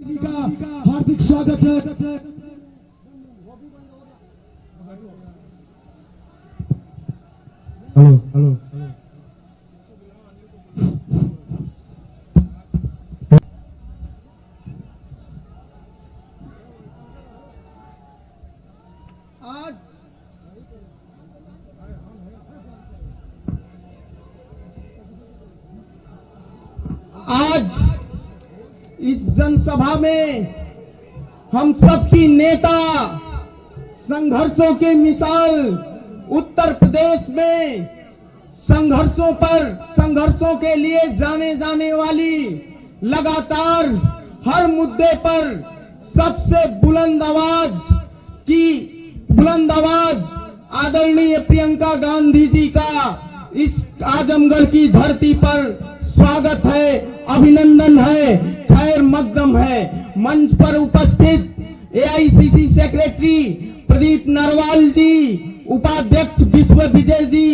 जी का हार्दिक स्वागत है। हेलो हेलो आज इस जनसभा में हम सबकी नेता संघर्षों की मिसाल उत्तर प्रदेश में संघर्षों के लिए जाने वाली लगातार हर मुद्दे पर सबसे बुलंद आवाज आदरणीय प्रियंका गांधी जी का इस आजमगढ़ की धरती पर स्वागत है, अभिनंदन है, खैर मकदम है। मंच पर उपस्थित एआईसीसी सेक्रेटरी प्रदीप नरवाल जी, उपाध्यक्ष विश्व विजय जी,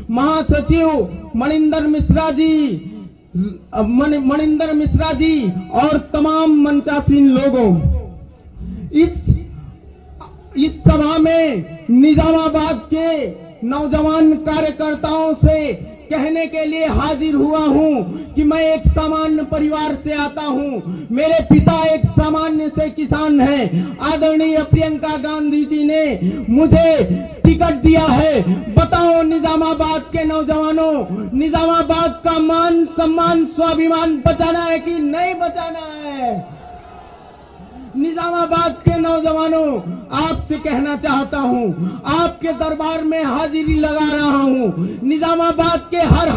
महासचिव मणिंदर मिश्रा जी और तमाम मंचासीन लोगों, इस सभा में निजामाबाद के नौजवान कार्यकर्ताओं से कहने के लिए हाजिर हुआ हूं कि मैं एक सामान्य परिवार से आता हूं। मेरे पिता एक सामान्य से किसान हैं। आदरणीय प्रियंका गांधी जी ने मुझे टिकट दिया है। बताओ निजामाबाद के नौजवानों, निजामाबाद का मान सम्मान स्वाभिमान बचाना है कि नहीं बचाना है? निजामाबाद के नौजवानों, आपसे कहना चाहता हूं, आपके दरबार में हाजिरी लगा रहा हूं। निजामाबाद के हर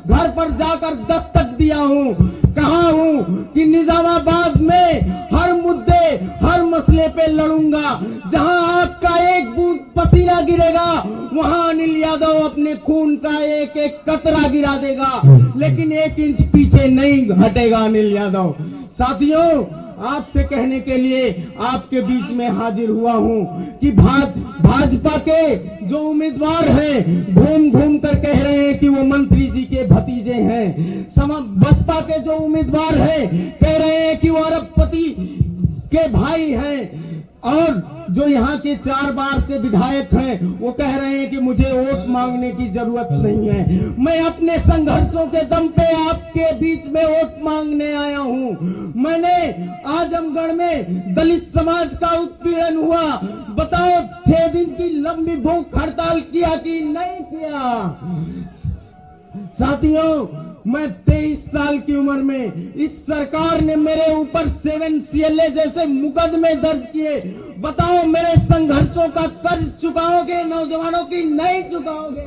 घर पर जाकर दस्तक दिया हूं। कहा हूं कि निजामाबाद में हर मुद्दे हर मसले पे लड़ूंगा। जहां आपका एक बूंद पसीना गिरेगा वहां अनिल यादव अपने खून का एक एक कतरा गिरा देगा, लेकिन 1 इंच पीछे नहीं हटेगा अनिल यादव। साथियों, आपसे कहने के लिए आपके बीच में हाजिर हुआ हूं कि भाजपा के जो उम्मीदवार हैं घूम घूम कर कह रहे हैं कि वो मंत्री जी के भतीजे हैं। बसपा के जो उम्मीदवार हैं कह रहे हैं कि वो अरबपति के भाई हैं, और जो यहाँ के 4 बार से विधायक हैं वो कह रहे हैं कि मुझे वोट मांगने की जरूरत नहीं है। मैं अपने संघर्षों के दम पे आपके बीच में वोट मांगने आया हूँ। मैंने आजमगढ़ में दलित समाज का उत्पीड़न हुआ। बताओ 6 दिन की लंबी भूख हड़ताल किया कि नहीं किया? साथियों, मैं 23 साल की उम्र में इस सरकार ने मेरे ऊपर 7 CLA जैसे मुकदमे दर्ज किए। बताओ मेरे संघर्षों का कर्ज चुकाओगे नौजवानों की नहीं चुकाओगे?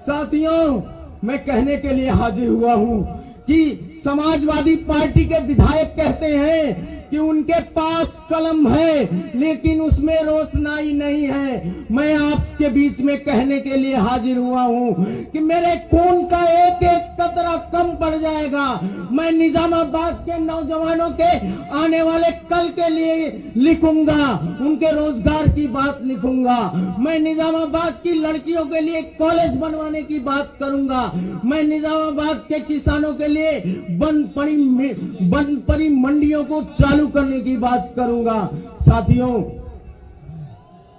साथियों, मैं कहने के लिए हाजिर हुआ हूं कि समाजवादी पार्टी के विधायक कहते हैं कि उनके पास कलम है लेकिन उसमें रोशनाई नहीं है। मैं आपके बीच में कहने के लिए हाजिर हुआ हूं कि मेरे खून का एक एक कतरा कम पड़ जाएगा। मैं निजामाबाद के नौजवानों के आने वाले कल के लिए लिखूंगा, उनके रोजगार की बात लिखूंगा। मैं निजामाबाद की लड़कियों के लिए कॉलेज बनवाने की बात करूंगा। मैं निजामाबाद के किसानों के लिए बंद पड़ी मंडियों को चालू करने की बात करूंगा। साथियों,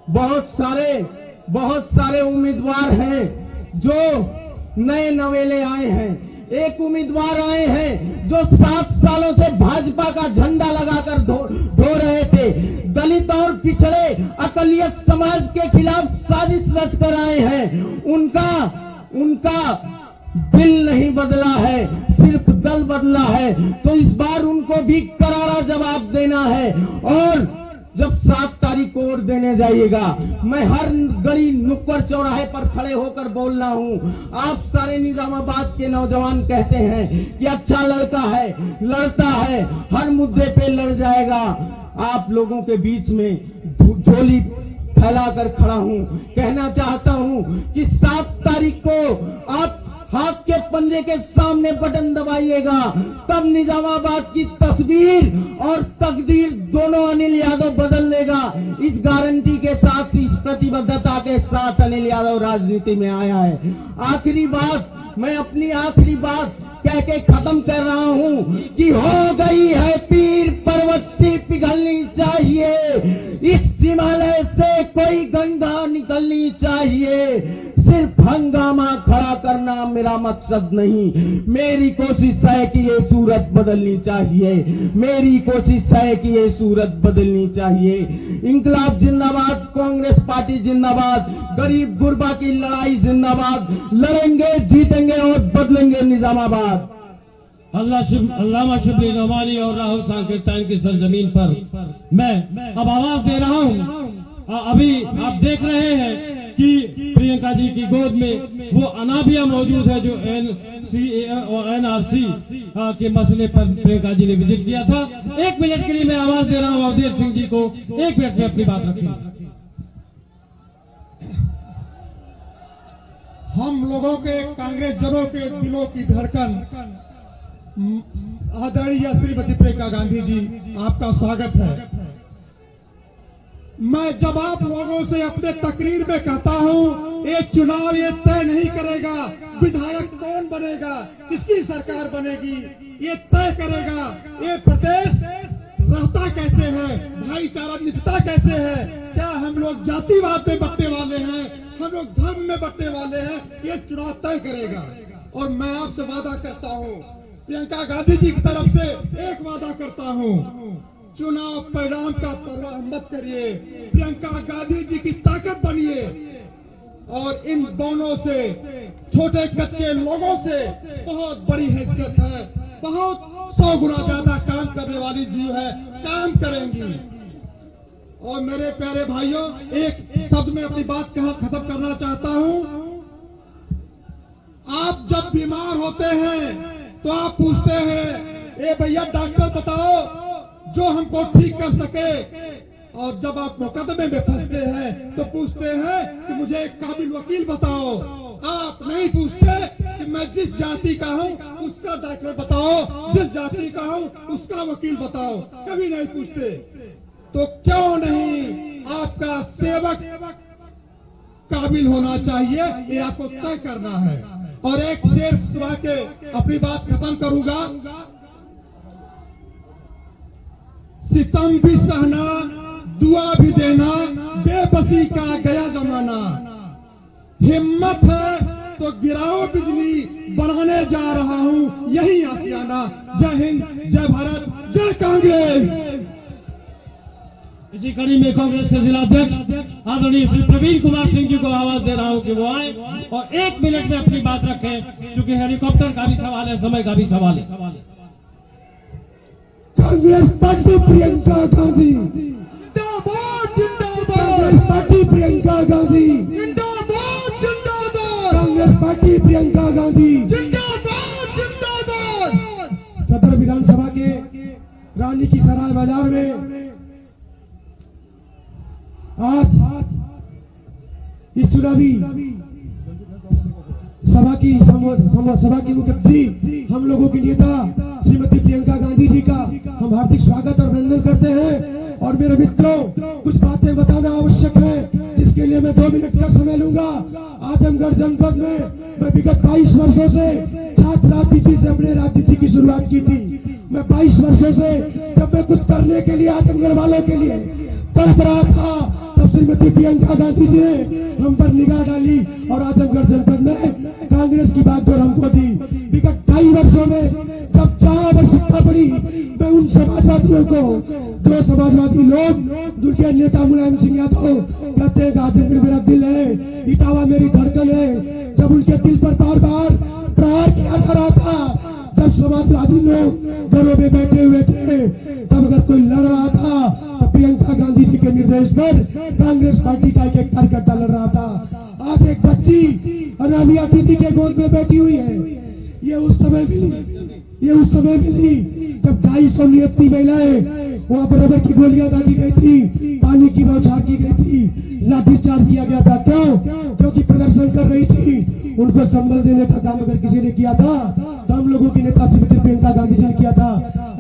बहुत सारे उम्मीदवार हैं जो नए नवेले आए हैं। एक उम्मीदवार आए हैं जो 7 सालों से भाजपा का झंडा लगाकर ढो रहे थे। दलित और पिछड़े अकलियत समाज के खिलाफ साजिश रच कर आए हैं। उनका दिल नहीं बदला है, सिर्फ दल बदला है। तो इस बार उनको भी करारा जवाब देना है। और जब 7 तारीख को वोट देने जाइएगा, मैं हर गली नुक्कड़ चौराहे पर खड़े होकर बोल रहा हूं। आप सारे निजामाबाद के नौजवान कहते हैं कि अच्छा लड़का है, लड़ता है, हर मुद्दे पे लड़ जाएगा। आप लोगों के बीच में झोली फैलाकर खड़ा हूं। कहना चाहता हूं कि 7 तारीख को आप हाथ के पंजे के सामने बटन दबाइएगा, तब निजामाबाद की तस्वीर और तकदीर दोनों अनिल यादव बदल लेगा। इस गारंटी के साथ, इस प्रतिबद्धता के साथ अनिल यादव राजनीति में आया है। आखिरी बात, मैं अपनी आखिरी बात कह के खत्म कर रहा हूं कि हो गई है पीर पर्वत सी पिघलनी चाहिए, इस हिमालय से कोई गंगा निकलनी चाहिए। सिर्फ हंगामा खड़ा करना मेरा मकसद नहीं, मेरी कोशिश है कि ये सूरत बदलनी चाहिए, मेरी कोशिश है कि ये सूरत बदलनी चाहिए। इंकलाब जिंदाबाद, कांग्रेस पार्टी जिंदाबाद, गरीब गुरबा की लड़ाई जिंदाबाद। लड़ेंगे, जीतेंगे और बदलेंगे निजामाबाद। अल्लामा शिबली नोमानी और राहुल सांकीर्तन की सरजमीन पर मैं अब आवाज दे रहा हूं। अभी आप देख रहे हैं कि प्रियंका जी की गोद में वो अनाबिया मौजूद है जो NCA और NRC के मसले पर प्रियंका जी ने विजिट किया था। 1 मिनट के लिए मैं आवाज दे रहा हूं अवधेश सिंह जी को, 1 मिनट में अपनी बात रखें। हम लोगों के कांग्रेस जनों के दिलों की धड़कन आदरणीय श्रीमती प्रियंका गांधी जी, आपका स्वागत है। मैं जब आप लोगों से अपने तकरीर में कहता हूं ये चुनाव ये तय नहीं करेगा विधायक कौन बनेगा, किसकी सरकार बनेगी, ये तय करेगा ये प्रदेश रहता कैसे है, भाईचारा निभता कैसे है, क्या हम लोग जातिवाद में बंटने वाले हैं, हम लोग धर्म में बंटने वाले हैं, ये चुनाव तय करेगा। और मैं आपसे वादा करता हूं, प्रियंका गांधी जी की तरफ से एक वादा करता हूं, चुनाव परिणाम का परवाह मत करिए, प्रियंका गांधी जी की ताकत बनिए और इन दोनों से, छोटे कद के लोगों से बहुत बड़ी हैसियत है, बहुत 100 गुना ज्यादा काम करने वाली जीव है, काम करेंगी। और मेरे प्यारे भाइयों, एक शब्द में अपनी बात खत्म करना चाहता हूं। आप जब बीमार होते हैं तो आप पूछते हैं ए भैया डॉक्टर बताओ जो हमको ठीक कर सके, और जब आप मुकदमे में फंसते हैं तो पूछते हैं कि मुझे एक काबिल वकील बताओ। आप नहीं पूछते कि मैं जिस जाति का हूं उसका डॉक्टर बताओ, जिस जाति का हूं उसका वकील बताओ, कभी नहीं पूछते। तो क्यों नहीं आपका सेवक काबिल होना चाहिए, ये आपको तय करना है। और एक शेर सुना के अपनी बात खत्म करूंगा। सितम भी सहना, दुआ भी देना, बेबसी का गया जमाना, हिम्मत है तो गिराओ बिजली, बनाने जा रहा हूं यही आसियाना। जय हिंद, जय भारत, जय कांग्रेस। इसी कड़ी में कांग्रेस के जिला अध्यक्ष आदरणीय श्री प्रवीण कुमार सिंह जी को आवाज दे रहा हूं कि वो आए और 1 मिनट में अपनी बात रखें, क्योंकि हेलीकॉप्टर का भी सवाल है, समय का भी सवाल है। कांग्रेस पार्टी प्रियंका गांधी जिंदाबाद, जिंदाबाद। कांग्रेस पार्टी प्रियंका गांधी जिंदाबाद, जिंदाबाद। कांग्रेस पार्टी प्रियंका गांधी जिंदाबाद, जिंदाबाद। सदर विधानसभा के रानी की सराय बाजार में आज इस चुनावी सभा की मुख्य अतिथि हम लोगों की नेता श्रीमती प्रियंका गांधी जी का हम हार्दिक स्वागत और अभिनंदन करते हैं। और मेरे मित्रों, कुछ बातें बताना आवश्यक है, जिसके लिए मैं 2 मिनट का समय लूंगा। आजमगढ़ जनपद में मैं विगत 22 वर्षों से छात्र राजनीति से अपने राजनीति की शुरुआत की थी। मैं 22 वर्षों से जब मैं कुछ करने के लिए आजमगढ़ वालों के लिए तड़प रहा था, तब श्रीमती प्रियंका गांधी जी ने हम पर निगाह डाली और आजमगढ़ जनपद में कांग्रेस की बागडोर हमको दी। विगत 2.5 वर्षों में जब जहां आवश्यकता पड़ी, मैं उन समाजवादियों को, जो समाजवादी लोग जिनके नेता मुलायम सिंह यादव कहते हैं आजमगढ़ मेरा दिल है, इटावा मेरी धड़कन है, जब उनके दिल पर बार बार प्रहार किया जा रहा था, जब समाजवादी लोग घरों में बैठे हुए थे, तब अगर कोई लड़ रहा था तो प्रियंका गांधी जी के निर्देश पर कांग्रेस पार्टी का एक कार्यकर्ता लड़ रहा था। आज एक बच्ची अनामिया दीदी के गोद में बैठी हुई है। ये उस समय मिली जब 250 नियति महिलाएं वहां पर रबर की गोलियां दागी गई थी, पानी की बौछार की गई थी, लाठीचार्ज किया गया था। क्यों? क्योंकि प्रदर्शन कर रही थी। उनको संबल देने का काम अगर किसी ने किया था तो हम लोगों की नेता श्रीमती प्रियंका गांधी जी ने किया था।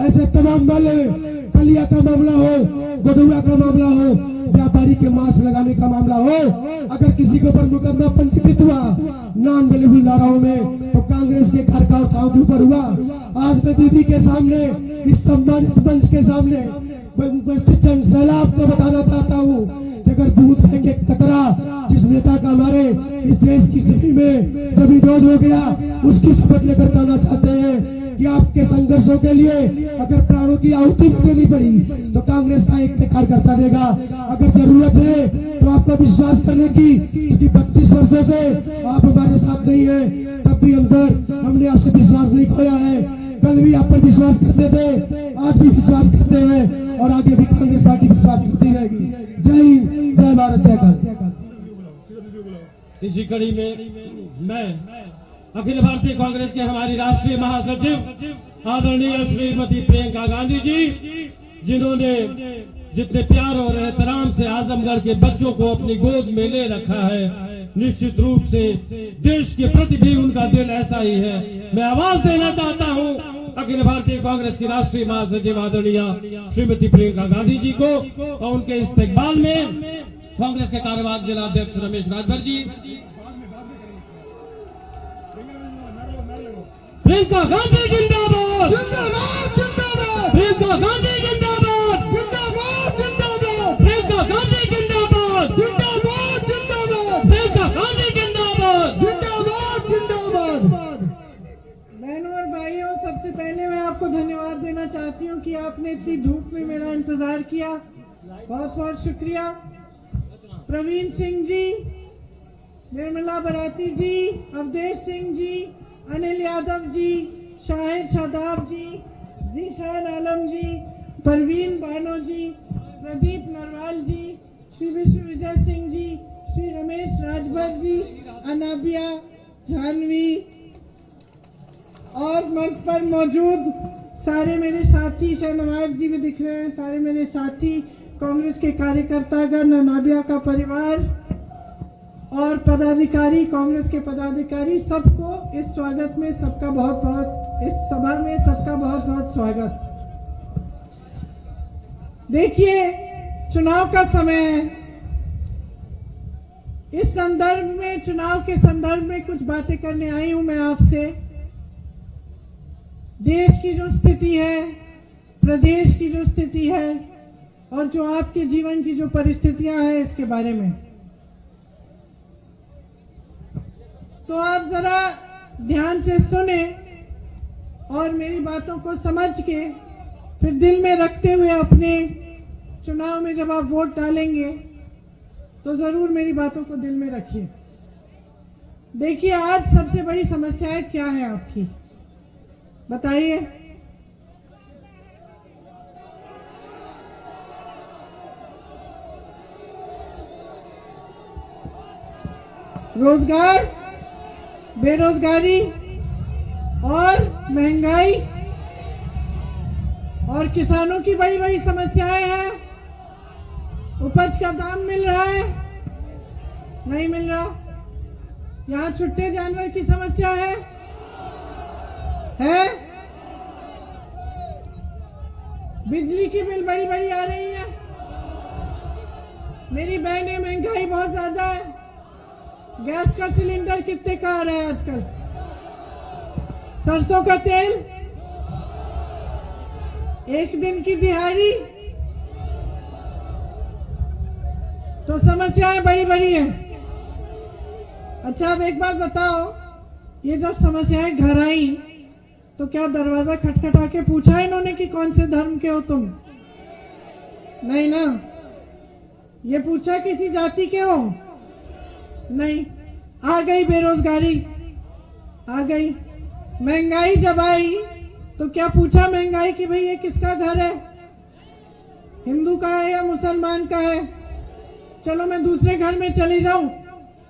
ऐसे तमाम मामले, कलिया का मामला हो, गोडुआ का मामला हो, व्यापारी के मास्क लगाने का मामला हो, अगर किसी के ऊपर मुकदमा पंजीकृत हुआ नॉन अवेलेबल धाराओं में, तो कांग्रेस के कार्यकर्ताओं के ऊपर हुआ। आज मैं दीदी के सामने, इस सम्मानित मंच के सामने सैलाब को बताना चाहता हूँ कि अगर बूथ बैंक एक कतरा जिस नेता का हमारे इस देश की स्थिति में जब विरोध हो गया, उसकी शपथ लेकर कहना चाहते हैं कि आपके संघर्षों के लिए अगर प्राणों की आहुति भी देनी पड़ी तो कांग्रेस का एक कार्यकर्ता देगा। अगर जरूरत है तो आपको विश्वास करने की, क्योंकि 32 वर्षों से आप हमारे साथ नहीं है, तब भी हमने आपसे विश्वास नहीं खोया है। कल भी आप पर विश्वास करते थे, आज भी विश्वास करते हैं और आगे भी कांग्रेस पार्टी विश्वास करती रहेगी। जय हिंद, जय भारत, जय कांग्रेस। इसी कड़ी में मैं अखिल भारतीय कांग्रेस के हमारी राष्ट्रीय महासचिव आदरणीय श्रीमती प्रियंका गांधी जी, जिन्होंने जितने प्यार और एहतराम से आजमगढ़ के बच्चों को अपनी गोद में ले रखा है, निश्चित रूप से देश के प्रति भी उनका दिल ऐसा ही है। मैं आवाज देना चाहता हूं अखिल भारतीय कांग्रेस की राष्ट्रीय महासचिव आदरणीय श्रीमती प्रियंका गांधी जी को, और उनके इस्तेकबाल में कांग्रेस के कार्यवाहक जिला अध्यक्ष रमेश राजभर जी। प्रियंका गांधी जिंदाबाद, प्रियंका गांधी जिंदाबाद, प्रियंका गांधी जिंदाबाद, प्रियंका गांधी जिंदाबाद। बहनों और भाइयों, सबसे पहले मैं आपको धन्यवाद देना चाहती हूँ कि आपने इतनी धूप में मेरा इंतजार किया, बहुत बहुत शुक्रिया। प्रवीण सिंह जी, निर्मला बराती जी, अवधेश सिंह जी, अनिल यादव जी, शाहिद शादाब जी, जीशान आलम जी, परवीन बानो जी, प्रदीप नरवाल जी, श्री विश्व विजय सिंह जी, श्री रमेश राजभर जी, अनाबिया, जानवी और मंच पर मौजूद सारे मेरे साथी, शहनवाज जी भी दिख रहे हैं, सारे मेरे साथी कांग्रेस के कार्यकर्तागण, अनाबिया का परिवार और पदाधिकारी, कांग्रेस के पदाधिकारी, सबको इस स्वागत में सबका बहुत बहुत, इस सभा में सबका बहुत बहुत स्वागत। देखिए, चुनाव का समय है, इस संदर्भ में, चुनाव के संदर्भ में कुछ बातें करने आई हूं मैं आपसे। देश की जो स्थिति है, प्रदेश की जो स्थिति है और जो आपके जीवन की जो परिस्थितियां हैं, इसके बारे में। तो आप जरा ध्यान से सुने और मेरी बातों को समझ के फिर दिल में रखते हुए अपने चुनाव में जब आप वोट डालेंगे तो जरूर मेरी बातों को दिल में रखिए। देखिए, आज सबसे बड़ी समस्याएं क्या है आपकी, बताइए। रोजगार, बेरोजगारी और महंगाई और किसानों की बड़ी बड़ी समस्याएं हैं। उपज का दाम मिल रहा है, नहीं मिल रहा। यहाँ छुट्टे जानवर की समस्या है? बिजली की बिल बड़ी बड़ी आ रही है। मेरी बहनें, महंगाई बहुत ज्यादा है। गैस का सिलेंडर कितने का आ रहा है आजकल? सरसों का तेल एक दिन की दिहाड़ी। तो समस्याएं बड़ी बड़ी हैं। अच्छा, अब एक बात बताओ, ये जब समस्याएं घर आई तो क्या दरवाजा खटखटा के पूछा इन्होंने कि कौन से धर्म के हो तुम? नहीं ना। ये पूछा किसी जाति के हो? नहीं। आ गई बेरोजगारी, आ गई महंगाई। जब आई तो क्या पूछा महंगाई कि भाई ये किसका घर है, हिंदू का है या मुसलमान का है? चलो मैं दूसरे घर में चली जाऊं,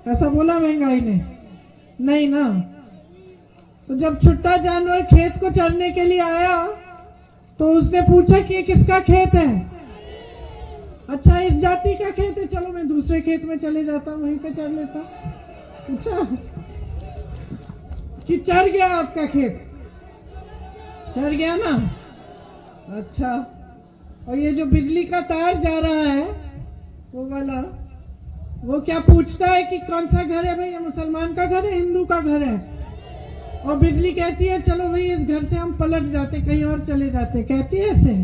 ऐसा बोला महंगाई ने? नहीं ना। तो जब छुट्टा जानवर खेत को चरने के लिए आया तो उसने पूछा कि ये किसका खेत है? अच्छा, इस जाति का खेत है, चलो मैं दूसरे खेत में चले जाता हूं, वहीं पे चर लेता। अच्छा, कि चर गया आपका खेत? चर गया ना। अच्छा, और ये जो बिजली का तार जा रहा है वो वाला, वो क्या पूछता है कि कौन सा घर है भाई, मुसलमान का घर है, हिंदू का घर है, और बिजली कहती है चलो भाई इस घर से हम पलट जाते, कहीं और चले जाते, कहती है ऐसे।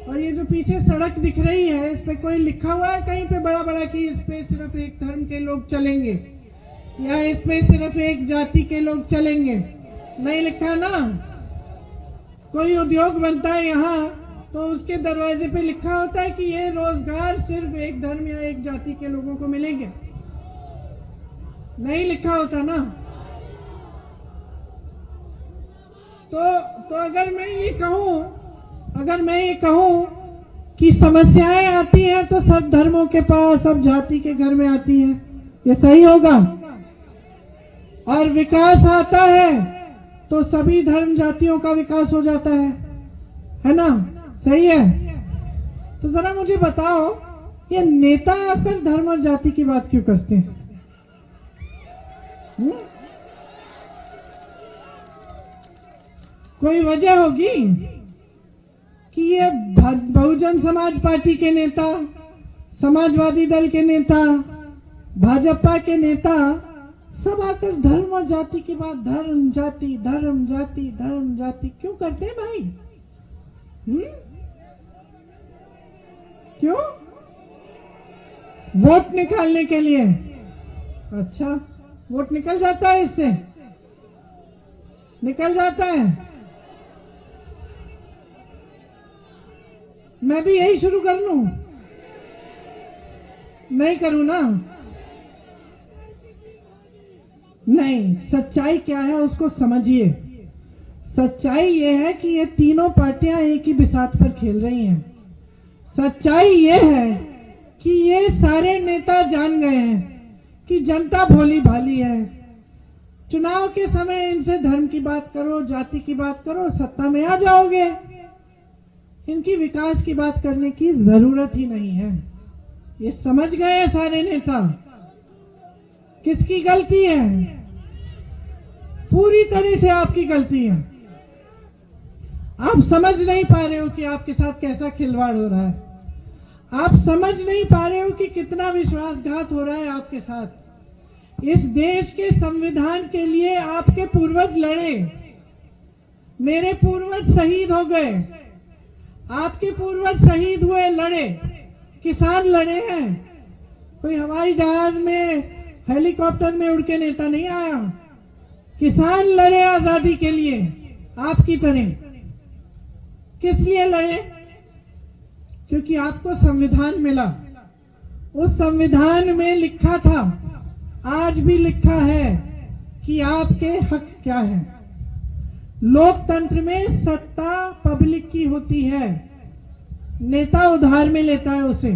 और ये जो पीछे सड़क दिख रही है, इस पे कोई लिखा हुआ है कहीं पे बड़ा बड़ा कि इस पे सिर्फ एक धर्म के लोग चलेंगे, या इस पे सिर्फ एक जाति के लोग चलेंगे? नहीं लिखा ना। कोई उद्योग बनता है यहाँ तो उसके दरवाजे पे लिखा होता है कि ये रोजगार सिर्फ एक धर्म या एक जाति के लोगों को मिलेंगे, नहीं लिखा होता ना। तो अगर मैं ये कहूं कि समस्याएं आती हैं तो सब धर्मों के पास, सब जाति के घर में आती हैं, ये सही होगा? और विकास आता है तो सभी धर्म जातियों का विकास हो जाता है ना? सही है? तो जरा मुझे बताओ, ये नेता आकर धर्म और जाति की बात क्यों करते हैं? कोई वजह होगी कि ये बहुजन समाज पार्टी के नेता, समाजवादी दल के नेता, भाजपा के नेता सब आकर धर्म और जाति की बात, धर्म जाति धर्म जाति धर्म जाति क्यों करते हैं भाई? क्यों? वोट निकालने के लिए। अच्छा, वोट निकल जाता है इससे? निकल जाता है? मैं भी यही शुरू कर लूं? नहीं करूं ना? नहीं, सच्चाई क्या है उसको समझिए। सच्चाई ये है कि ये तीनों पार्टियां एक ही बिसात पर खेल रही हैं। सच्चाई ये है कि ये सारे नेता जान गए हैं कि जनता भोली भाली है। चुनाव के समय इनसे धर्म की बात करो, जाति की बात करो, सत्ता में आ जाओगे। इनकी विकास की बात करने की जरूरत ही नहीं है। ये समझ गए हैं सारे नेता। किसकी गलती है? पूरी तरह से आपकी गलती है। आप समझ नहीं पा रहे हो कि आपके साथ कैसा खिलवाड़ हो रहा है। आप समझ नहीं पा रहे हो कि कितना विश्वासघात हो रहा है आपके साथ। इस देश के संविधान के लिए आपके पूर्वज लड़े। मेरे पूर्वज शहीद हो गए, आपके पूर्वज शहीद हुए, लड़े। किसान लड़े हैं। कोई हवाई जहाज में, हेलीकॉप्टर में उड़ के नेता नहीं आया। किसान लड़े आजादी के लिए आपकी तरह। किस लिए लड़े? क्योंकि आपको संविधान मिला। उस संविधान में लिखा था, आज भी लिखा है कि आपके हक क्या है। लोकतंत्र में सत्ता पब्लिक की होती है, नेता उधार में लेता है उसे।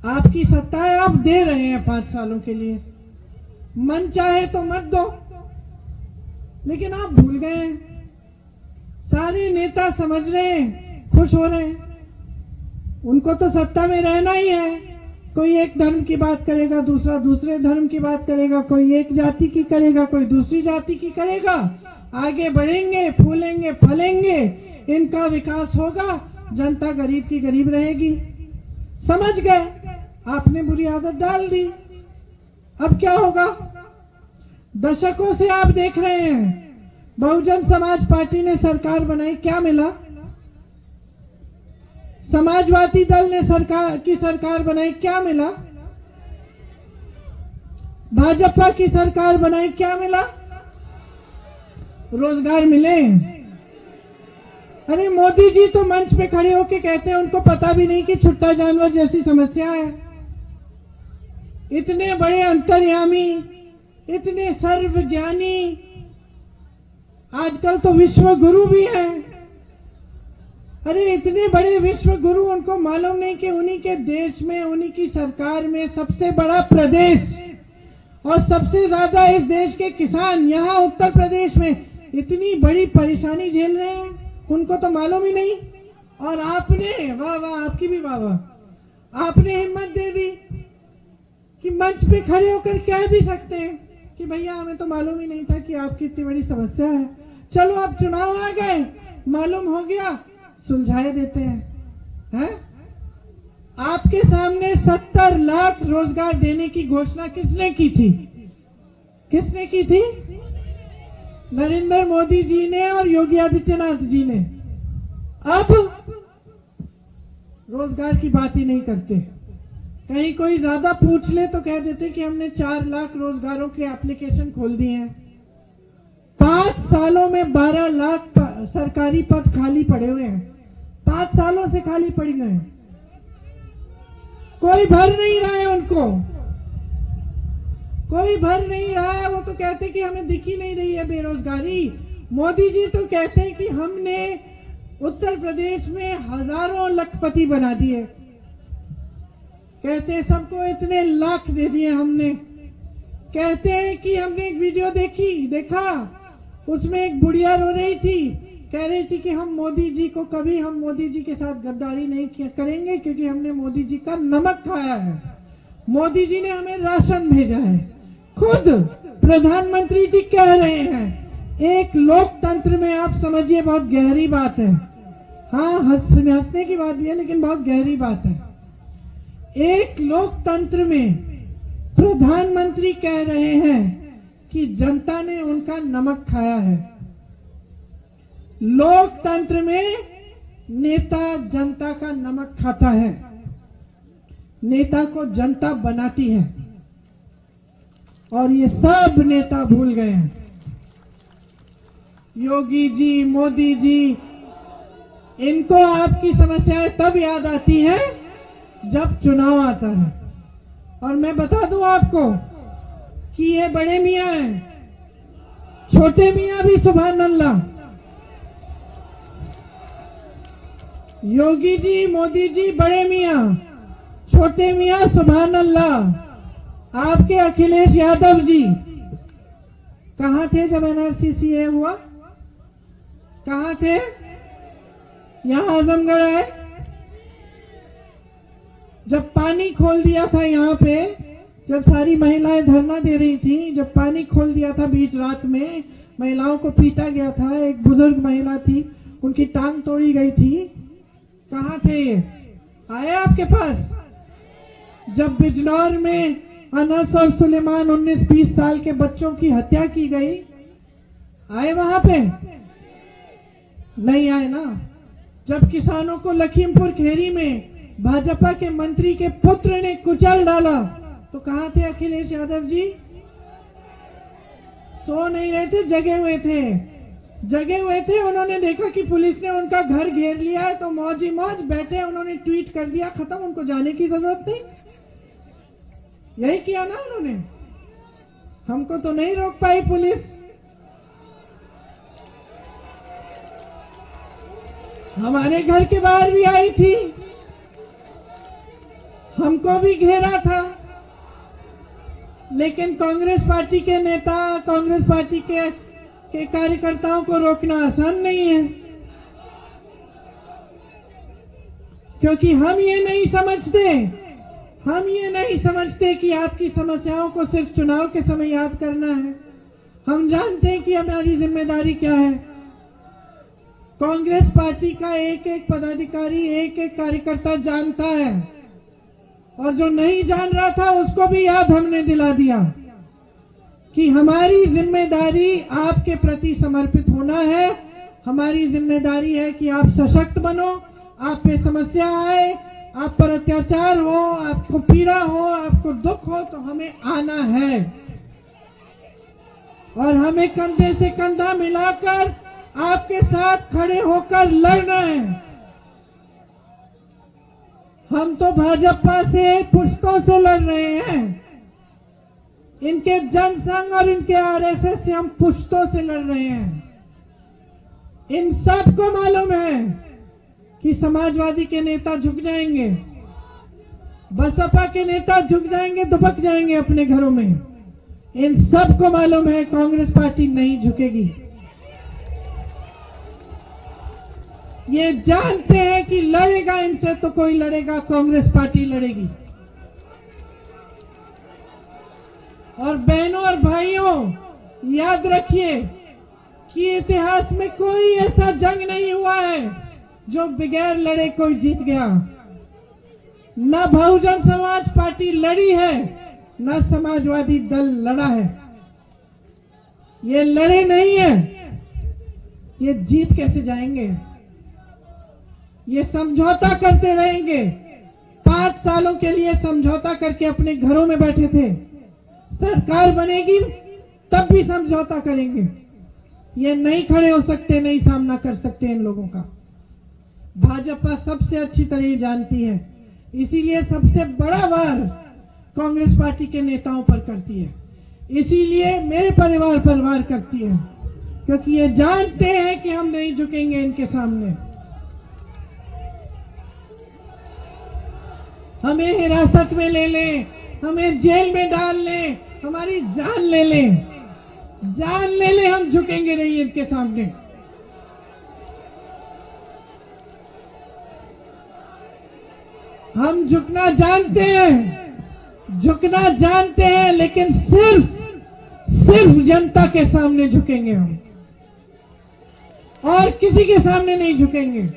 आपकी सत्ता है, आप दे रहे हैं 5 सालों के लिए। मन चाहे तो मत दो, लेकिन आप भूल गए हैं। सारे नेता समझ रहे हैं, खुश हो रहे हैं। उनको तो सत्ता में रहना ही है। कोई एक धर्म की बात करेगा, दूसरा दूसरे धर्म की बात करेगा, कोई एक जाति की करेगा, कोई दूसरी जाति की करेगा। आगे बढ़ेंगे, फूलेंगे, फलेंगे, इनका विकास होगा, जनता गरीब की गरीब रहेगी। समझ गए? आपने बुरी आदत डाल दी। अब क्या होगा? दशकों से आप देख रहे हैं, बहुजन समाज पार्टी ने सरकार बनाई, क्या मिला? समाजवादी दल ने सरकार बनाई, क्या मिला? भाजपा की सरकार बनाई, क्या मिला? रोजगार मिले। अरे मोदी जी तो मंच पे खड़े होके कहते हैं उनको पता भी नहीं कि छुट्टा जानवर जैसी समस्या है। इतने बड़े अंतर्यामी, इतने सर्वज्ञानी, आजकल तो विश्व गुरु भी हैं। अरे इतने बड़े विश्व गुरु, उनको मालूम नहीं कि उन्हीं के देश में, उन्हीं की सरकार में सबसे बड़ा प्रदेश और सबसे ज्यादा इस देश के किसान यहाँ उत्तर प्रदेश में इतनी बड़ी परेशानी झेल रहे हैं, उनको तो मालूम ही नहीं। और आपने, वाह वाह, आपकी भी वाह वाह, आपने हिम्मत दे दी कि मंच पे खड़े होकर कह भी सकते हैं कि भैया हमें तो मालूम ही नहीं था कि आपकी इतनी बड़ी समस्या है। चलो अब चुनाव आ गए, मालूम हो गया, सुलझाए देते हैं। आपके सामने 70 लाख रोजगार देने की घोषणा किसने की थी? किसने की थी? नरेंद्र मोदी जी ने और योगी आदित्यनाथ जी ने। अब रोजगार की बात ही नहीं करते। कहीं कोई ज्यादा पूछ ले तो कह देते कि हमने 4 लाख रोजगारों के एप्लीकेशन खोल दिए हैं। 5 सालों में 12 लाख सरकारी पद खाली पड़े हुए हैं। 5 सालों से खाली पड़ गए हैं, कोई भर नहीं रहा है उनको, कोई भर नहीं रहा है। वो तो कहते कि हमें दिख ही नहीं रही है बेरोजगारी। मोदी जी तो कहते हैं कि हमने उत्तर प्रदेश में हजारों लखपति बना दिए। कहते हैं सबको इतने लाख दे दिए हमने। कहते हैं कि हमने एक वीडियो देखा, उसमें एक बुढ़िया रो रही थी, कह रही थी कि हम मोदी जी के साथ गद्दारी नहीं करेंगे क्योंकि हमने मोदी जी का नमक खाया है। मोदी जी ने हमें राशन भेजा है। खुद प्रधानमंत्री जी कह रहे हैं। एक लोकतंत्र में आप समझिए बहुत गहरी बात है। हाँ, हंसने की बात भी है लेकिन बहुत गहरी बात है। एक लोकतंत्र में प्रधानमंत्री कह रहे हैं कि जनता ने उनका नमक खाया है। लोकतंत्र में नेता जनता का नमक खाता है, नेता को जनता बनाती है, और ये सब नेता भूल गए हैं। योगी जी, मोदी जी, इनको आपकी समस्याएं तब याद आती हैं जब चुनाव आता है। और मैं बता दूं आपको कि ये बड़े मियां हैं, छोटे मियां भी सुभान अल्लाह। योगी जी, मोदी जी बड़े मियां, छोटे मियां सुभान अल्लाह। आपके अखिलेश यादव जी कहां थे जब NRCCA हुआ? कहां थे? यहां आजमगढ़ आए। जब पानी खोल दिया था यहाँ पे, जब सारी महिलाएं धरना दे रही थी, जब पानी खोल दिया था बीच रात में, महिलाओं को पीटा गया था, एक बुजुर्ग महिला थी, उनकी टांग तोड़ी गई थी, कहां थे ये? आए आपके पास? जब बिजनौर में अनस और सुलेमान 19-20 साल के बच्चों की हत्या की गई, आए वहां पे? नहीं आए ना। जब किसानों को लखीमपुर खेरी में भाजपा के मंत्री के पुत्र ने कुचल डाला तो कहां थे अखिलेश यादव जी? सो नहीं रहे थे, जगे हुए थे। जगे हुए थे। उन्होंने देखा कि पुलिस ने उनका घर घेर लिया है तो मौज ही मौज बैठे, उन्होंने ट्वीट कर दिया, खत्म, उनको जाने की जरूरत नहीं। यही किया ना उन्होंने। हमको तो नहीं रोक पाई पुलिस। हमारे घर के बाहर भी आई थी, हमको भी घेरा था, लेकिन कांग्रेस पार्टी के नेता, कांग्रेस पार्टी के कार्यकर्ताओं को रोकना आसान नहीं है, क्योंकि हम ये नहीं समझते कि आपकी समस्याओं को सिर्फ चुनाव के समय याद करना है। हम जानते हैं कि हमारी जिम्मेदारी क्या है। कांग्रेस पार्टी का एक एक पदाधिकारी, एक एक कार्यकर्ता जानता है, और जो नहीं जान रहा था उसको भी याद हमने दिला दिया कि हमारी जिम्मेदारी आपके प्रति समर्पित होना है। हमारी जिम्मेदारी है कि आप सशक्त बनो, आप पे समस्या आए, आप पर अत्याचार हो, आपको पीड़ा हो, आपको दुख हो, तो हमें आना है और हमें कंधे से कंधा मिलाकर आपके साथ खड़े होकर लड़ना है। हम तो भाजपा से पुश्तों से लड़ रहे हैं, इनके जनसंघ और इनके RSS से हम पुश्तों से लड़ रहे हैं। इन सबको मालूम है कि समाजवादी के नेता झुक जाएंगे, बसपा के नेता झुक जाएंगे, दुबक जाएंगे अपने घरों में। इन सबको मालूम है कांग्रेस पार्टी नहीं झुकेगी। ये जानते हैं कि लड़ेगा इनसे तो कोई लड़ेगा, कांग्रेस पार्टी लड़ेगी। और बहनों और भाइयों, याद रखिए कि इतिहास में कोई ऐसा जंग नहीं हुआ है जो बगैर लड़े कोई जीत गया। न बहुजन समाज पार्टी लड़ी है, न समाजवादी दल लड़ा है। ये लड़े नहीं है, ये जीत कैसे जाएंगे? ये समझौता करते रहेंगे। 5 सालों के लिए समझौता करके अपने घरों में बैठे थे। सरकार बनेगी तब भी समझौता करेंगे। ये नहीं खड़े हो सकते, नहीं सामना कर सकते इन लोगों का। भाजपा सबसे अच्छी तरह ये जानती है, इसीलिए सबसे बड़ा वार कांग्रेस पार्टी के नेताओं पर करती है, इसीलिए मेरे परिवार पर वार करती है, क्योंकि ये जानते हैं कि हम नहीं झुकेंगे इनके सामने। हमें हिरासत में ले लें, हमें जेल में डाल लें, हमारी जान ले लें, जान ले लें, हम झुकेंगे नहीं इनके सामने। हम झुकना जानते हैं, झुकना जानते हैं, लेकिन सिर्फ जनता के सामने झुकेंगे हम, और किसी के सामने नहीं झुकेंगे।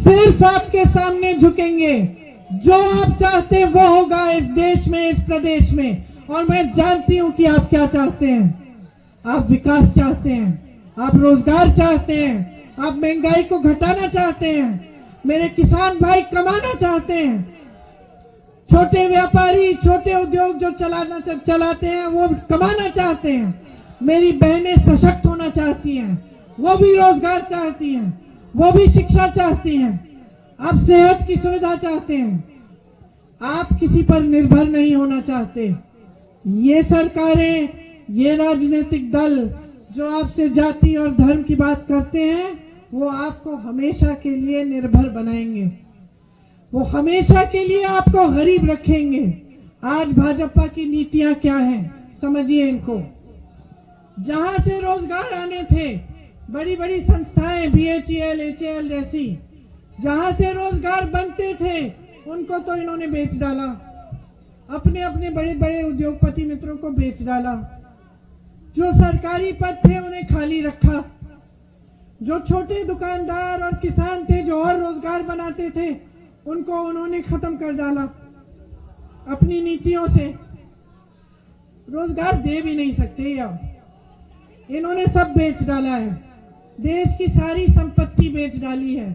सिर्फ आपके सामने झुकेंगे। जो आप चाहते हैं वो होगा इस देश में, इस प्रदेश में। और मैं जानती हूं कि आप क्या चाहते हैं। आप विकास चाहते हैं, आप रोजगार चाहते हैं, आप महंगाई को घटाना चाहते हैं, मेरे किसान भाई कमाना चाहते हैं, छोटे व्यापारी, छोटे उद्योग जो चलाते हैं वो कमाना चाहते हैं, मेरी बहनें सशक्त होना चाहती हैं, वो भी रोजगार चाहती हैं, वो भी शिक्षा चाहती हैं, आप सेहत की सुविधा चाहते हैं, आप किसी पर निर्भर नहीं होना चाहते। ये सरकारें, ये राजनीतिक दल जो आपसे जाति और धर्म की बात करते हैं, वो आपको हमेशा के लिए निर्भर बनाएंगे, वो हमेशा के लिए आपको गरीब रखेंगे। आज भाजपा की नीतियां क्या हैं, समझिए इनको। जहां से रोजगार आने थे, बड़ी बड़ी संस्थाएं BHEL, HAL जैसी, जहां से रोजगार बनते थे, उनको तो इन्होंने बेच डाला, अपने अपने बड़े बड़े उद्योगपति मित्रों को बेच डाला। जो सरकारी पद थे उन्हें खाली रखा। जो छोटे दुकानदार और किसान थे जो और रोजगार बनाते थे, उनको उन्होंने खत्म कर डाला अपनी नीतियों से। रोजगार दे भी नहीं सकते अब, इन्होंने सब बेच डाला है, देश की सारी संपत्ति बेच डाली है।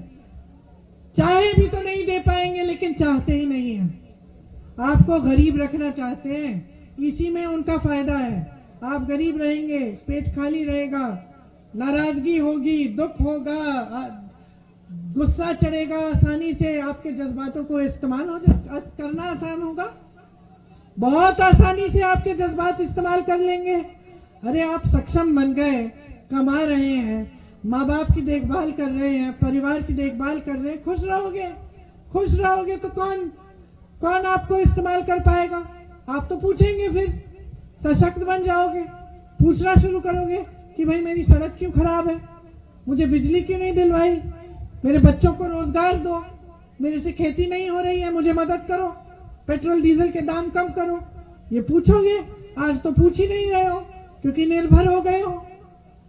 चाहे भी तो नहीं दे पाएंगे, लेकिन चाहते ही नहीं है। आपको गरीब रखना चाहते हैं, इसी में उनका फायदा है। आप गरीब रहेंगे, पेट खाली रहेगा, नाराजगी होगी, दुख होगा, गुस्सा चढ़ेगा, आसानी से आपके जज्बातों को इस्तेमाल करना आसान होगा, बहुत आसानी से आपके जज्बात इस्तेमाल कर लेंगे। अरे आप सक्षम बन गए, कमा रहे हैं, माँ बाप की देखभाल कर रहे हैं, परिवार की देखभाल कर रहे हैं, खुश रहोगे। खुश रहोगे तो कौन आपको इस्तेमाल कर पाएगा? आप तो पूछेंगे, फिर सशक्त बन जाओगे, पूछना शुरू करोगे कि भाई मेरी सड़क क्यों खराब है, मुझे बिजली क्यों नहीं दिलवाई, मेरे बच्चों को रोजगार दो, मेरे से खेती नहीं हो रही है, मुझे मदद करो, पेट्रोल डीजल के दाम कम करो। ये पूछोगे। आज तो पूछ ही नहीं रहे हो, क्योंकि निर्भर हो गए हो।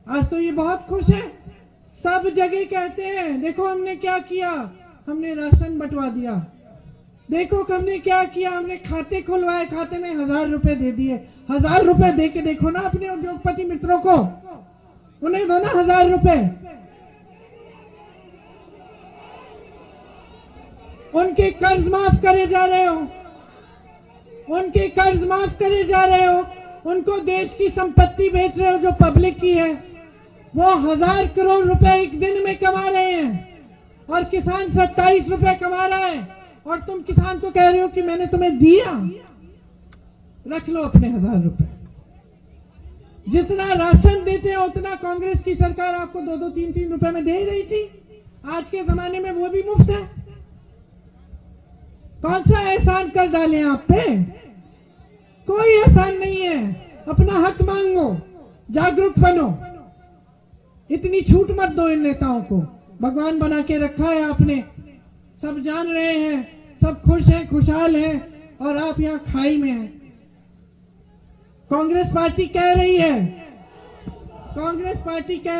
आज तो ये बहुत खुश है, सब जगह कहते हैं देखो हमने क्या किया, हमने राशन बंटवा दिया, देखो हमने क्या किया, हमने खाते खुलवाए, खाते में 1000 रुपए दे दिए। 1000 रुपए दे के देखो ना अपने उद्योगपति मित्रों को, उन्हें दो ना 1000 रुपए, उनके कर्ज माफ करे जा रहे हो, उनके कर्ज माफ करे जा रहे हो, उनको देश की संपत्ति बेच रहे हो जो पब्लिक की है। वो 1000 करोड़ रुपए एक दिन में कमा रहे हैं, और किसान 27 रुपए कमा रहा है, और तुम किसान को कह रहे हो कि मैंने तुम्हें दिया, रख लो अपने 1000 रुपए। जितना राशन देते हैं उतना कांग्रेस की सरकार आपको 2-2, 3-3 रुपए में दे रही थी। आज के जमाने में वो भी मुफ्त है। कौन सा एहसान कर डाले आप पे? कोई एहसान नहीं है। अपना हक मांगो, जागरूक बनो, इतनी छूट मत दो इन नेताओं को। भगवान बना के रखा है आपने, सब जान रहे हैं, सब खुश हैं, खुशहाल हैं और आप यहाँ खाई में हैं। कांग्रेस पार्टी कह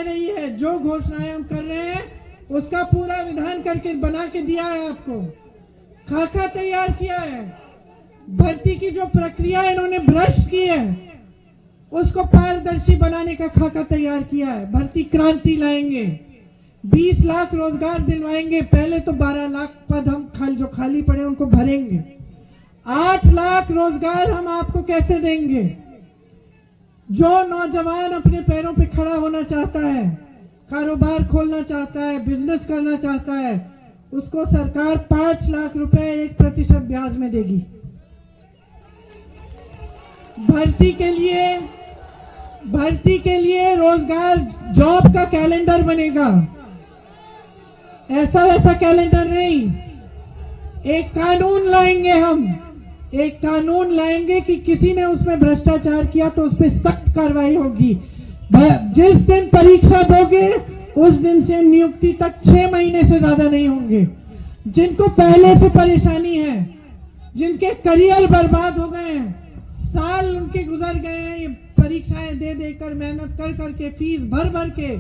रही है जो घोषणाएं हम कर रहे हैं उसका पूरा विधान करके बना के दिया है, आपको खाका तैयार किया है। भर्ती की जो प्रक्रिया इन्होंने भ्रष्ट की है उसको पारदर्शी बनाने का खाका तैयार किया है। भर्ती क्रांति लाएंगे, 20 लाख रोजगार दिलवाएंगे। पहले तो 12 लाख पद हम जो खाली पड़े उनको भरेंगे। 8 लाख रोजगार हम आपको कैसे देंगे? जो नौजवान अपने पैरों पे खड़ा होना चाहता है, कारोबार खोलना चाहता है, बिजनेस करना चाहता है, उसको सरकार 5 लाख रुपए 1% ब्याज में देगी। भर्ती के लिए रोजगार जॉब का कैलेंडर बनेगा, ऐसा वैसा कैलेंडर नहीं। एक कानून लाएंगे हम, एक कानून लाएंगे कि किसी ने उसमें भ्रष्टाचार किया तो उस पर सख्त कार्रवाई होगी। जिस दिन परीक्षा दोगे उस दिन से नियुक्ति तक 6 महीने से ज्यादा नहीं होंगे। जिनको पहले से परेशानी है, जिनके करियर बर्बाद हो गए हैं, साल उनके गुजर गए हैं ये परीक्षाएं दे देकर, मेहनत कर करके, फीस भर भर के,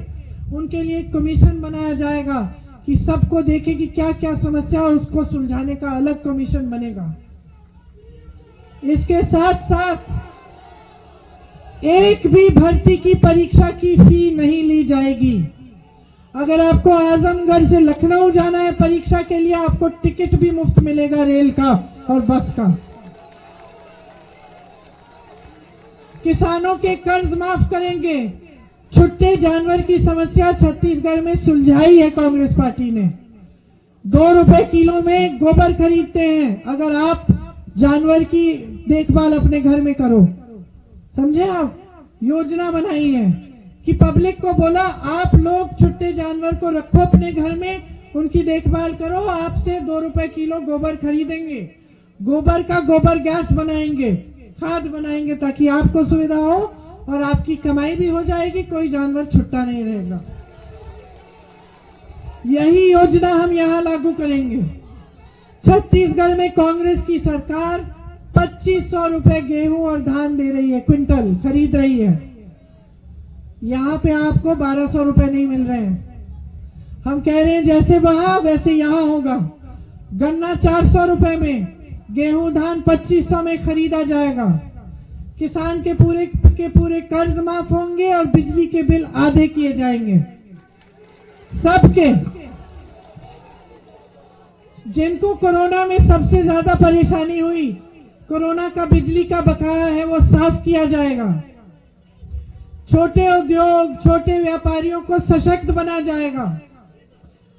उनके लिए एक कमीशन बनाया जाएगा कि सबको देखे कि क्या क्या समस्या और उसको सुलझाने का अलग कमीशन बनेगा। इसके साथ साथ एक भी भर्ती की परीक्षा की फी नहीं ली जाएगी। अगर आपको आजमगढ़ से लखनऊ जाना है परीक्षा के लिए, आपको टिकट भी मुफ्त मिलेगा, रेल का और बस का। किसानों के कर्ज माफ करेंगे। छुट्टे जानवर की समस्या छत्तीसगढ़ में सुलझाई है कांग्रेस पार्टी ने। 2 रुपए किलो में गोबर खरीदते हैं अगर आप जानवर की देखभाल अपने घर में करो। समझे आप? योजना बनाई है कि पब्लिक को बोला आप लोग छुट्टे जानवर को रखो अपने घर में, उनकी देखभाल करो, आपसे 2 रुपए किलो गोबर खरीदेंगे। गोबर का गोबर गैस बनाएंगे, खाद बनाएंगे ताकि आपको सुविधा हो और आपकी कमाई भी हो जाएगी, कोई जानवर छुट्टा नहीं रहेगा। यही योजना हम यहां लागू करेंगे। छत्तीसगढ़ में कांग्रेस की सरकार 2500 रुपए गेहूं और धान दे रही है, क्विंटल खरीद रही है। यहां पे आपको 1200 रुपए नहीं मिल रहे हैं। हम कह रहे हैं जैसे वहां वैसे यहां होगा। गन्ना 400 रुपए में, गेहूं धान 2500 में खरीदा जाएगा। किसान के पूरे कर्ज माफ होंगे और बिजली के बिल आधे किए जाएंगे सबके। जिनको कोरोना में सबसे ज्यादा परेशानी हुई, कोरोना का बिजली का बकाया है वो साफ किया जाएगा। छोटे उद्योग, छोटे व्यापारियों को सशक्त बनाया जाएगा।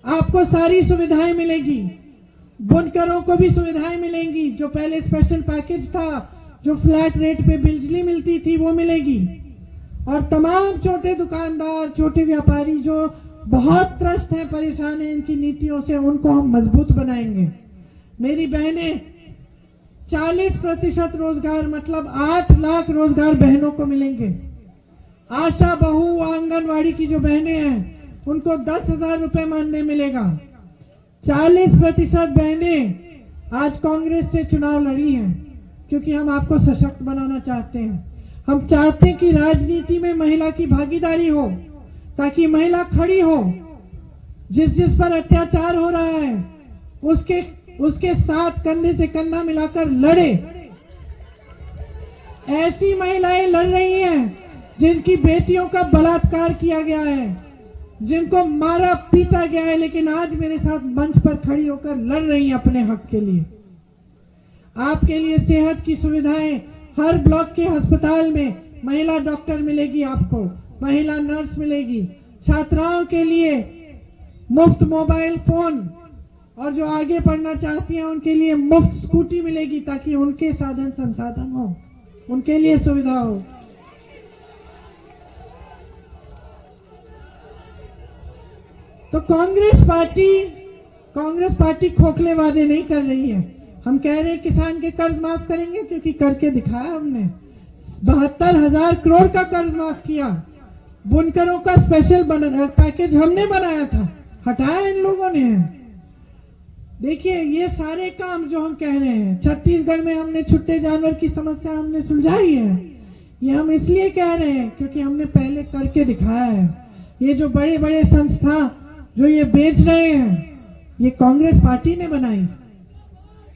आपको सारी सुविधाएं मिलेगी। बुनकरों को भी सुविधाएं मिलेंगी। जो पहले स्पेशल पैकेज था, जो फ्लैट रेट पे बिजली मिलती थी, वो मिलेगी। और तमाम छोटे दुकानदार, छोटे व्यापारी जो बहुत त्रस्त हैं, परेशान हैं इनकी नीतियों से, उनको हम मजबूत बनाएंगे। मेरी बहनें, 40% रोजगार मतलब 8 लाख रोजगार बहनों को मिलेंगे। आशा बहू, आंगनवाड़ी की जो बहनें हैं उनको 10,000 रुपए मानदेय मिलेगा। 40% बहनें आज कांग्रेस से चुनाव लड़ी हैं क्योंकि हम आपको सशक्त बनाना चाहते हैं। हम चाहते हैं कि राजनीति में महिला की भागीदारी हो ताकि महिला खड़ी हो, जिस पर अत्याचार हो रहा है उसके साथ कंधे से कंधा मिलाकर लड़े। ऐसी महिलाएं लड़ रही हैं जिनकी बेटियों का बलात्कार किया गया है, जिनको मारा पीटा गया है, लेकिन आज मेरे साथ मंच पर खड़ी होकर लड़ रही हैं अपने हक के लिए। आपके लिए सेहत की सुविधाएं, हर ब्लॉक के अस्पताल में महिला डॉक्टर मिलेगी, आपको महिला नर्स मिलेगी। छात्राओं के लिए मुफ्त मोबाइल फोन और जो आगे पढ़ना चाहती हैं उनके लिए मुफ्त स्कूटी मिलेगी ताकि उनके साधन संसाधन हो, उनके लिए सुविधा हो। तो कांग्रेस पार्टी खोखले वादे नहीं कर रही है। हम कह रहे हैं किसान के कर्ज माफ करेंगे क्योंकि करके दिखाया हमने। 72,000 करोड़ का कर्ज माफ किया। बुनकरों का स्पेशल पैकेज हमने बनाया था, हटाया इन लोगों ने। देखिए, ये सारे काम जो हम कह रहे हैं, छत्तीसगढ़ में हमने छुट्टे जानवर की समस्या हमने सुलझाई है। ये हम इसलिए कह रहे हैं क्योंकि हमने पहले करके दिखाया है। ये जो बड़े बड़े संस्था जो ये बेच रहे हैं, ये कांग्रेस पार्टी ने बनाई,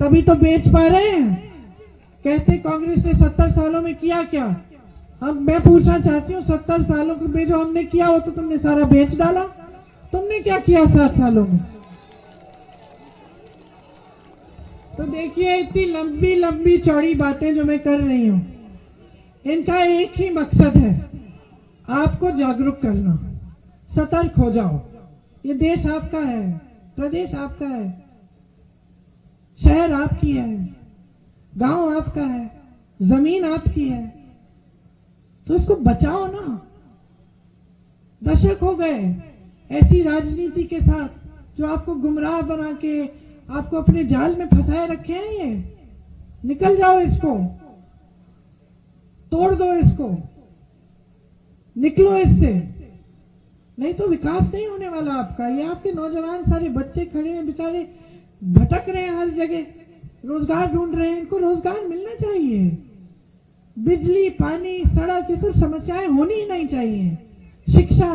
तभी तो बेच पा रहे हैं। कहते कांग्रेस ने 70 सालों में किया क्या? अब मैं पूछना चाहती हूँ, 70 सालों में जो हमने किया हो तो तुमने सारा बेच डाला। तुमने क्या किया 60 सालों में? तो देखिए, इतनी लंबी लंबी चौड़ी बातें जो मैं कर रही हूँ, इनका एक ही मकसद है, आपको जागरूक करना। सतर्क हो जाओ। ये देश आपका है, प्रदेश आपका है, शहर आपकी है, गांव आपका है, जमीन आपकी है, तो इसको बचाओ ना। दशक हो गए ऐसी राजनीति के साथ जो आपको गुमराह बना के आपको अपने जाल में फंसाए रखे हैं। ये निकल जाओ, इसको तोड़ दो, इसको निकलो इससे, नहीं तो विकास नहीं होने वाला आपका। ये आपके नौजवान सारे बच्चे खड़े हैं, बेचारे भटक रहे हैं हर जगह, रोजगार ढूंढ रहे हैं, इनको रोजगार मिलना चाहिए। बिजली, पानी, सड़क, ये सब समस्याएं होनी ही नहीं चाहिए। शिक्षा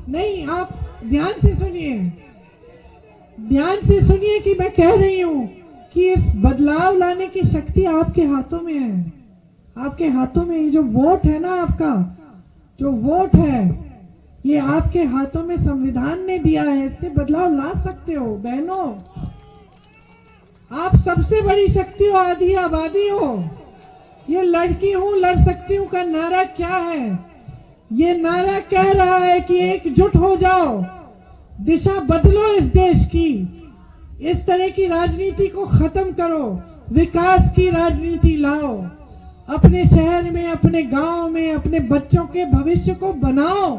नहीं। आप ध्यान से सुनिए, ध्यान से सुनिए कि मैं कह रही हूं कि इस बदलाव लाने की शक्ति आपके हाथों में है। आपके हाथों में ये जो वोट है ना, आपका जो वोट है, ये आपके हाथों में संविधान ने दिया है। इससे बदलाव ला सकते हो बहनों। आप सबसे बड़ी शक्ति हो, आधी आबादी हो। ये लड़की हूं, लड़ सकती हूं का नारा क्या है? ये नारा कह रहा है कि एकजुट हो जाओ, दिशा बदलो इस देश की। इस तरह की राजनीति को खत्म करो, विकास की राजनीति लाओ। अपने शहर में, अपने गांव में, अपने बच्चों के भविष्य को बनाओ,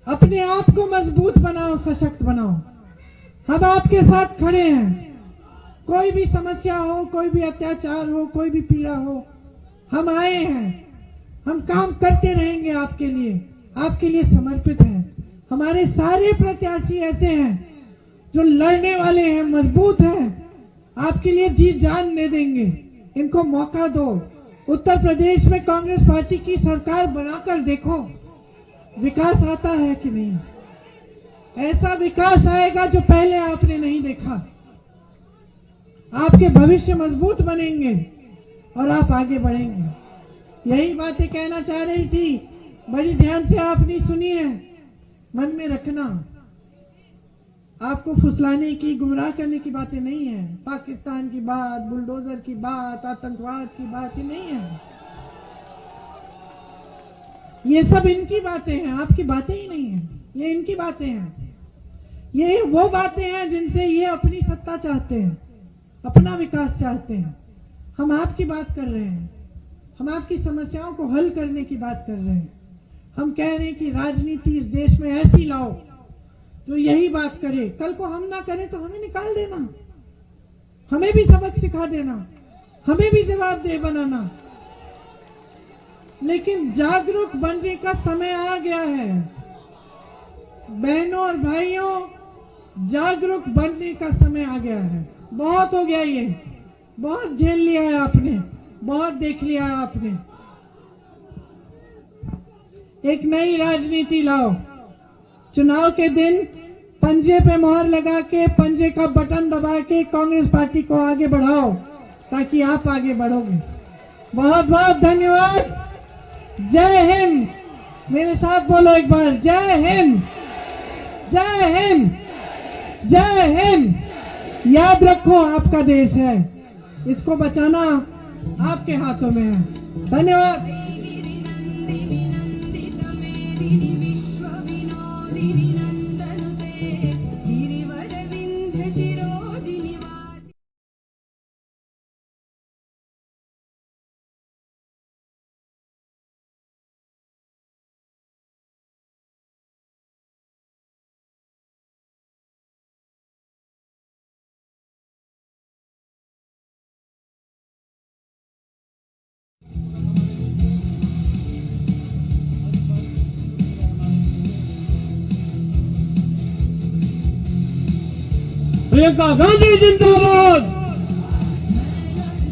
अपने आप को मजबूत बनाओ, सशक्त बनाओ। हम आपके साथ खड़े हैं। कोई भी समस्या हो, कोई भी अत्याचार हो, कोई भी पीड़ा हो, हम आए हैं। हम काम करते रहेंगे आपके लिए समर्पित हैं। हमारे सारे प्रत्याशी ऐसे हैं जो लड़ने वाले हैं, मजबूत हैं, आपके लिए जी जान दे देंगे। इनको मौका दो। उत्तर प्रदेश में कांग्रेस पार्टी की सरकार बनाकर देखो, विकास आता है कि नहीं। ऐसा विकास आएगा जो पहले आपने नहीं देखा। आपके भविष्य मजबूत बनेंगे और आप आगे बढ़ेंगे। यही बातें कहना चाह रही थी, बड़ी ध्यान से आपने सुनी है। मन में रखना, आपको फुसलाने की, गुमराह करने की बातें नहीं है। पाकिस्तान की बात, बुलडोजर की बात, आतंकवाद की बात ही नहीं है। ये सब इनकी बातें हैं, आपकी बातें ही नहीं है। ये इनकी बातें हैं। ये वो बातें हैं जिनसे ये अपनी सत्ता चाहते हैं, अपना विकास चाहते हैं। हम आपकी बात कर रहे हैं, हम आपकी समस्याओं को हल करने की बात कर रहे हैं। हम कह रहे हैं कि राजनीति इस देश में ऐसी लाओ जो यही बात करे। कल को हम ना करें तो हमें निकाल देना, हमें भी सबक सिखा देना, हमें भी जवाबदेह बनाना। लेकिन जागरूक बनने का समय आ गया है बहनों और भाइयों, जागरूक बनने का समय आ गया है। बहुत हो गया, ये बहुत झेल लिया है आपने, बहुत देख लिया है आपने। एक नई राजनीति लाओ। चुनाव के दिन पंजे पे मोहर लगा के, पंजे का बटन दबा के कांग्रेस पार्टी को आगे बढ़ाओ, ताकि आप आगे बढ़ोगे। बहुत बहुत धन्यवाद। जय हिंद। मेरे साथ बोलो एक बार, जय हिंद, जय हिंद, जय हिंद। याद रखो, आपका देश है, इसको बचाना आपके हाथों में है। धन्यवाद। प्रियंका गांधी जिंदाबाद,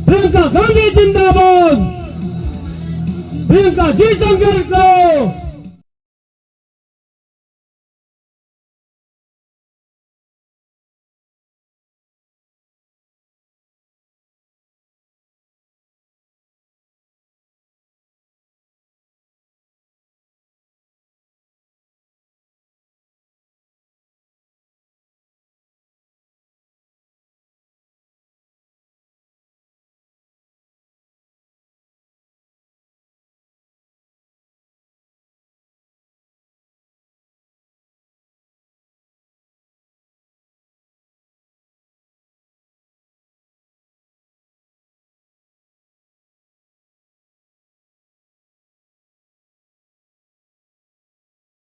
प्रियंका गांधी जिंदाबाद, प्रियंका जी संघर्ष करो।